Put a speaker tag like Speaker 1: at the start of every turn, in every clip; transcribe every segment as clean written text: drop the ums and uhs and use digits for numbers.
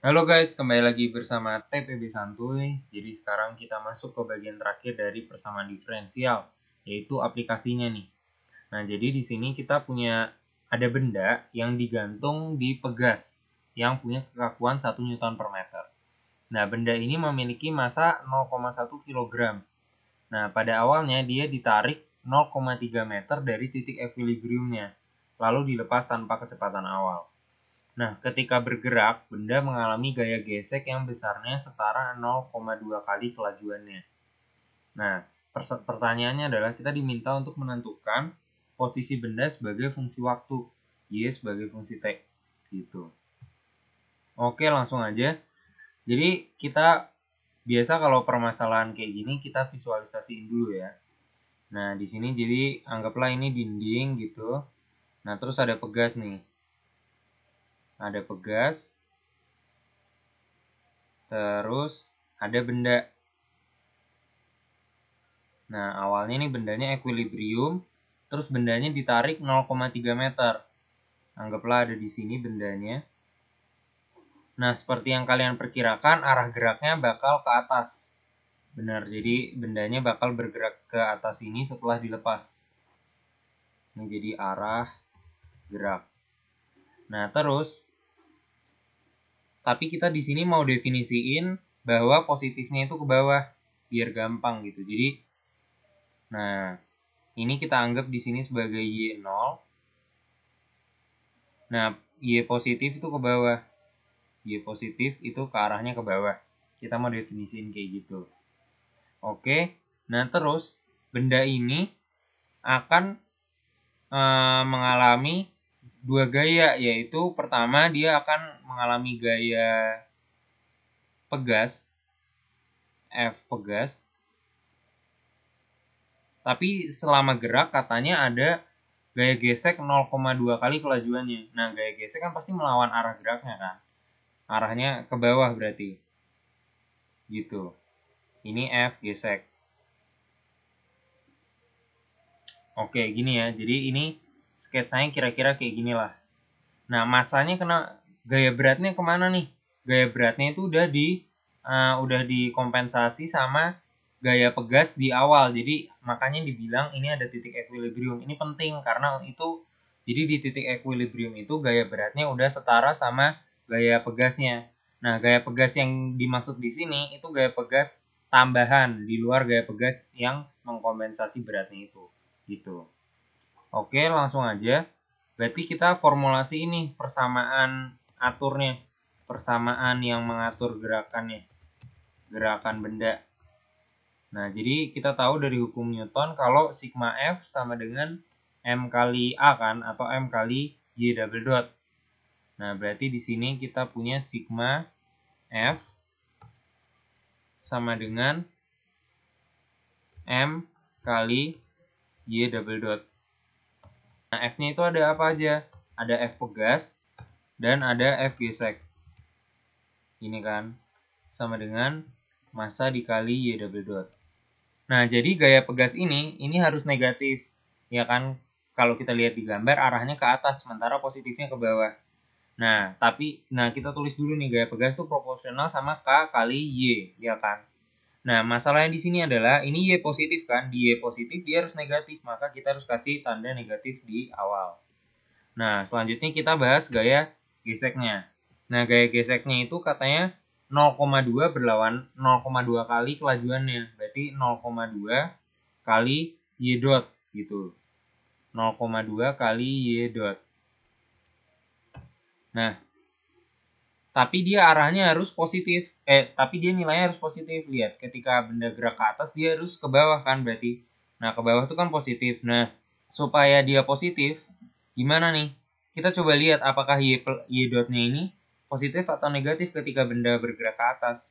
Speaker 1: Halo guys, kembali lagi bersama TPB Santuy. Jadi sekarang kita masuk ke bagian terakhir dari persamaan diferensial, yaitu aplikasinya nih. Nah, jadi di sini kita punya ada benda yang digantung di pegas yang punya kekakuan 1 Newton per meter. Nah, benda ini memiliki massa 0,1 kg. Nah, pada awalnya dia ditarik 0,3 meter dari titik equilibriumnya, lalu dilepas tanpa kecepatan awal. Nah, ketika bergerak, benda mengalami gaya gesek yang besarnya setara 0,2 kali kelajuannya. Nah, pertanyaannya adalah kita diminta untuk menentukan posisi benda sebagai fungsi waktu, Y sebagai fungsi T. Gitu. Oke, langsung aja. Jadi, kita biasa kalau permasalahan kayak gini, kita visualisasiin dulu ya. Nah, di sini jadi anggaplah ini dinding gitu. Nah, terus ada pegas nih. Ada pegas, terus ada benda. Nah, awalnya nih bendanya equilibrium, terus bendanya ditarik 0,3 meter. Anggaplah ada di sini bendanya. Nah, seperti yang kalian perkirakan, arah geraknya bakal ke atas. Benar, jadi bendanya bakal bergerak ke atas ini setelah dilepas. Ini jadi arah gerak. Nah, terus, tapi kita di sini mau definisiin bahwa positifnya itu ke bawah, biar gampang gitu. Jadi, nah, ini kita anggap di sini sebagai Y0. Nah, Y positif itu ke bawah. Y positif itu ke arahnya ke bawah. Kita mau definisiin kayak gitu. Oke, nah terus benda ini akan mengalami dua gaya, yaitu pertama dia akan mengalami gaya pegas, F pegas. Tapi selama gerak katanya ada gaya gesek 0,2 kali kelajuannya. Nah, gaya gesek kan pasti melawan arah geraknya kan. Arahnya ke bawah berarti. Gitu. Ini F gesek. Oke, gini ya. Jadi ini sketsanya kira-kira kayak gini lah. Nah, masanya kena gaya beratnya kemana nih? Gaya beratnya itu udah dikompensasi sama gaya pegas di awal. Jadi makanya dibilang ini ada titik equilibrium. Ini penting karena itu jadi di titik equilibrium itu gaya beratnya udah setara sama gaya pegasnya. Nah, gaya pegas yang dimaksud di sini itu gaya pegas tambahan di luar gaya pegas yang mengkompensasi beratnya itu. Gitu. Oke, langsung aja. Berarti kita formulasi ini persamaan aturnya. Persamaan yang mengatur gerakannya. Gerakan benda. Nah, jadi kita tahu dari hukum Newton kalau sigma F sama dengan M kali A kan, atau M kali Y double dot. Nah, berarti di sini kita punya sigma F sama dengan M kali Y double dot. Nah, F-nya itu ada apa aja? Ada F pegas dan ada F gesek. Ini kan sama dengan massa dikali Y double dot. Nah, jadi gaya pegas ini harus negatif. Ya kan, kalau kita lihat di gambar arahnya ke atas, sementara positifnya ke bawah. Nah, kita tulis dulu nih, gaya pegas itu proporsional sama K kali Y, ya kan? Nah, masalahnya di sini adalah, ini Y positif kan, di Y positif dia harus negatif, maka kita harus kasih tanda negatif di awal. Nah, selanjutnya kita bahas gaya geseknya. Nah, gaya geseknya itu katanya 0,2 berlawan 0,2 kali kelajuannya. Berarti 0,2 kali Y dot gitu. 0,2 kali Y dot. Nah, tapi dia arahnya harus positif. Tapi dia nilainya harus positif. Lihat, ketika benda gerak ke atas dia harus ke bawah kan berarti. Nah, ke bawah itu kan positif. Nah, supaya dia positif, gimana nih? Kita coba lihat apakah Y dotnya ini positif atau negatif ketika benda bergerak ke atas.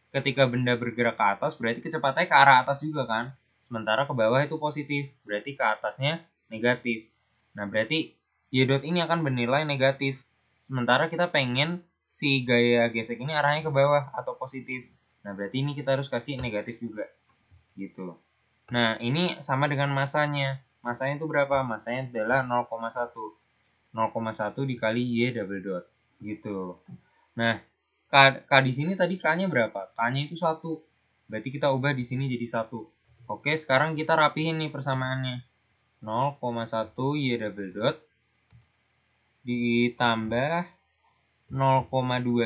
Speaker 1: Ketika benda bergerak ke atas berarti kecepatannya ke arah atas juga kan. Sementara ke bawah itu positif, berarti ke atasnya negatif. Nah, berarti Y dot ini akan bernilai negatif. Sementara kita pengen si gaya gesek ini arahnya ke bawah atau positif. Nah, berarti ini kita harus kasih negatif juga. Gitu. Nah, ini sama dengan masanya. Masanya itu berapa? Masanya adalah 0,1. 0,1 dikali Y double dot. Gitu. Nah, K di sini tadi K-nya berapa? K-nya itu 1. Berarti kita ubah di sini jadi 1. Oke, sekarang kita rapihin nih persamaannya. 0,1 Y double dot ditambah 0,2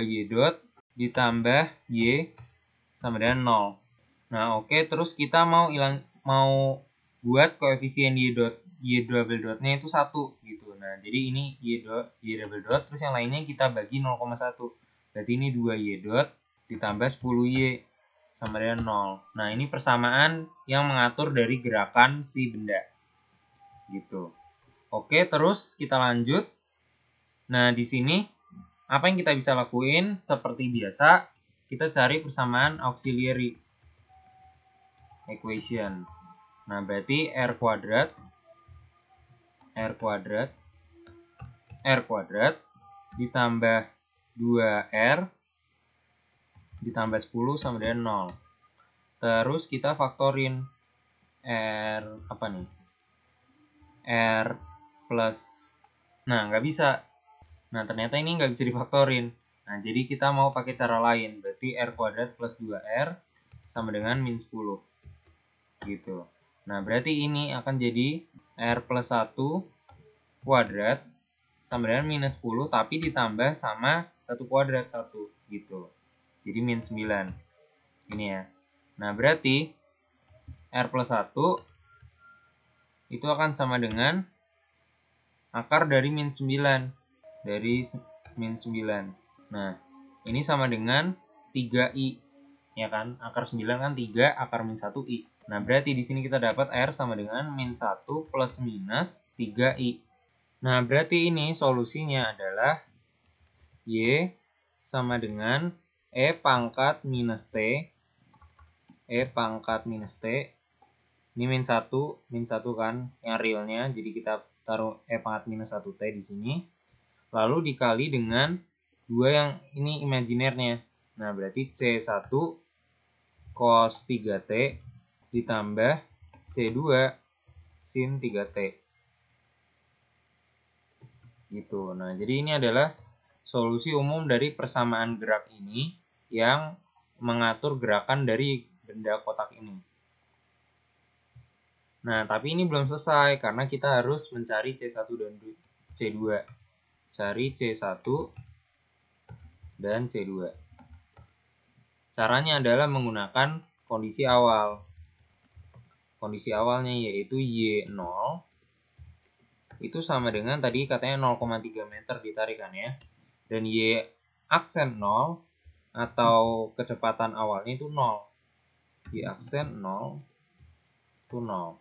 Speaker 1: Y dot ditambah Y sama dengan 0. Nah, oke, terus kita mau buat koefisien Y double dotnya itu 1 gitu. Nah, jadi ini Y double dot, terus yang lainnya kita bagi 0,1. Berarti ini 2Y dot ditambah 10Y sama dengan 0. Nah, ini persamaan yang mengatur dari gerakan si benda. Gitu. Oke, terus kita lanjut. Nah, di sini apa yang kita bisa lakuin? Seperti biasa, kita cari persamaan auxiliary equation. Nah, berarti R kuadrat ditambah 2R ditambah 10 sama dengan 0. Terus kita faktorin R apa nih? R plus. Nah, nggak bisa. Nah, ternyata ini nggak bisa difaktorin. Nah, jadi kita mau pakai cara lain. Berarti R kuadrat plus 2R sama dengan min 10. Gitu. Nah, berarti ini akan jadi R plus 1 kuadrat sama dengan minus 10, tapi ditambah sama 1 kuadrat 1. Gitu. Jadi min 9. Ini ya. Nah, berarti R plus 1 itu akan sama dengan akar dari min 9. Dari min 9. Nah, ini sama dengan 3I. Ya kan? Akar 9 kan 3, akar min 1I. Nah, berarti di sini kita dapat R sama dengan min 1 plus minus 3I. Nah, berarti ini solusinya adalah Y sama dengan E pangkat minus T. E pangkat minus T. Ini min 1 kan yang realnya. Jadi kita taruh E pangkat minus 1T di sini. Lalu dikali dengan 2 yang ini imajinernya. Nah, berarti C1 cos 3T ditambah C2 sin 3T. Gitu. Nah, jadi ini adalah solusi umum dari persamaan gerak ini yang mengatur gerakan dari benda kotak ini. Nah, tapi ini belum selesai karena kita harus mencari C1 dan C2. Cari C1 dan C2. Caranya adalah menggunakan kondisi awal. Kondisi awalnya yaitu Y0 itu sama dengan tadi katanya 0,3 meter ditarikan ya. Dan Y aksen 0 atau kecepatan awalnya itu 0. Y aksen 0 itu 0.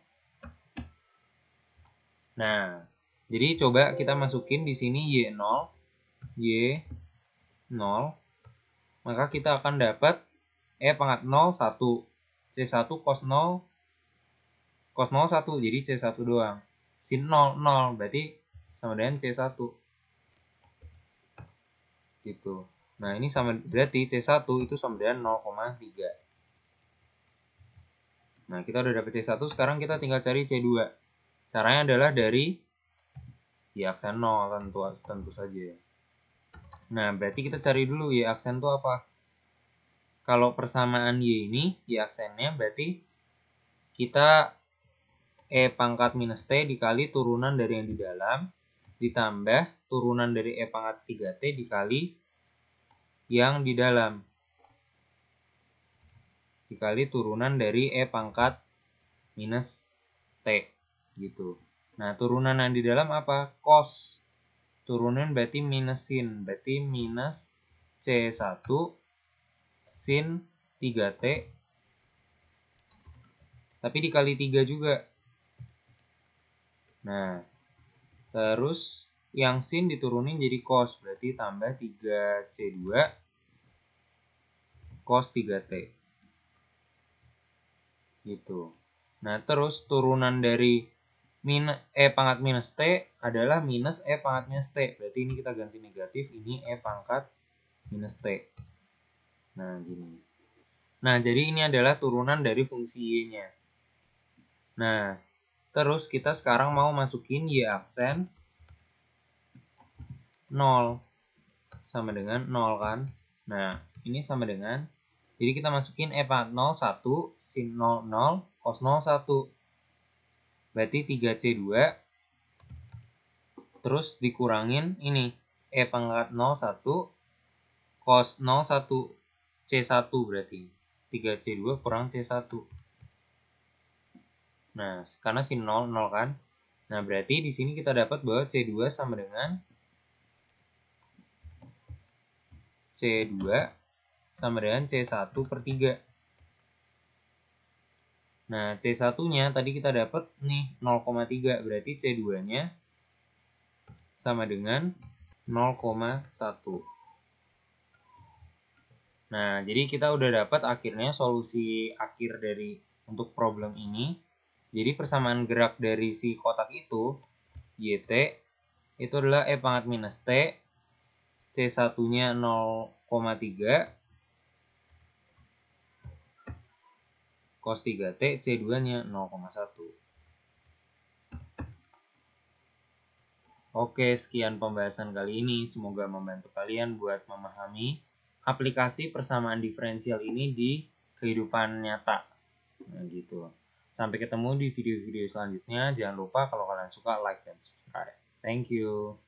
Speaker 1: Nah, jadi coba kita masukin di sini Y0. Y0. Maka kita akan dapat E pangkat 0 1. C1 cos 0 cos 0 1. Jadi C1 doang. Sin 0 0 berarti sama dengan C1. Gitu. Nah, ini sama berarti C1 itu sama dengan 0,3. Nah, kita udah dapat C1, sekarang kita tinggal cari C2. Caranya adalah dari Y aksen 0 tentu saja. Nah, berarti kita cari dulu Y aksen itu apa? Kalau persamaan Y ini, Y aksennya berarti kita E pangkat minus T dikali turunan dari yang di dalam, ditambah turunan dari E pangkat 3T dikali yang di dalam. Dikali turunan dari E pangkat minus T. Gitu. Nah, turunan yang di dalam apa? Cos. Turunan berarti minusin. Berarti minus C1 sin 3T. Tapi dikali 3 juga. Nah, terus yang sin diturunin jadi cos. Berarti tambah 3C2 cos 3T. Gitu. Nah, terus turunan dari E pangkat minus T adalah minus E pangkat minus T. Berarti ini kita ganti negatif. Ini E pangkat minus T. Nah, gini. Nah, jadi ini adalah turunan dari fungsi Y-nya. Nah, terus kita sekarang mau masukin Y aksen 0. Sama dengan 0 kan. Nah, ini sama dengan, jadi kita masukin E pangkat 0, 1, sin 0, 0, cos 0, 1. Berarti 3C2, terus dikurangin ini, E pangkat 0, 1, cos 0, 1, C1 berarti. 3C2 kurang C1. Nah, karena sin 0, 0 kan. Nah, berarti di sini kita dapat bahwa C2 sama dengan C2 sama dengan C1 per 3. Nah, C1-nya tadi kita dapat nih 0,3. Berarti C2-nya sama dengan 0,1. Nah, jadi kita udah dapat akhirnya solusi akhir dari untuk problem ini. Jadi persamaan gerak dari si kotak itu, YT, itu adalah E pangkat minus T, C1-nya 0,3, cos 3T, C2-nya 0,1. Oke, sekian pembahasan kali ini. Semoga membantu kalian buat memahami aplikasi persamaan diferensial ini di kehidupan nyata. Nah, gitu. Sampai ketemu di video-video selanjutnya. Jangan lupa kalau kalian suka like dan subscribe. Thank you.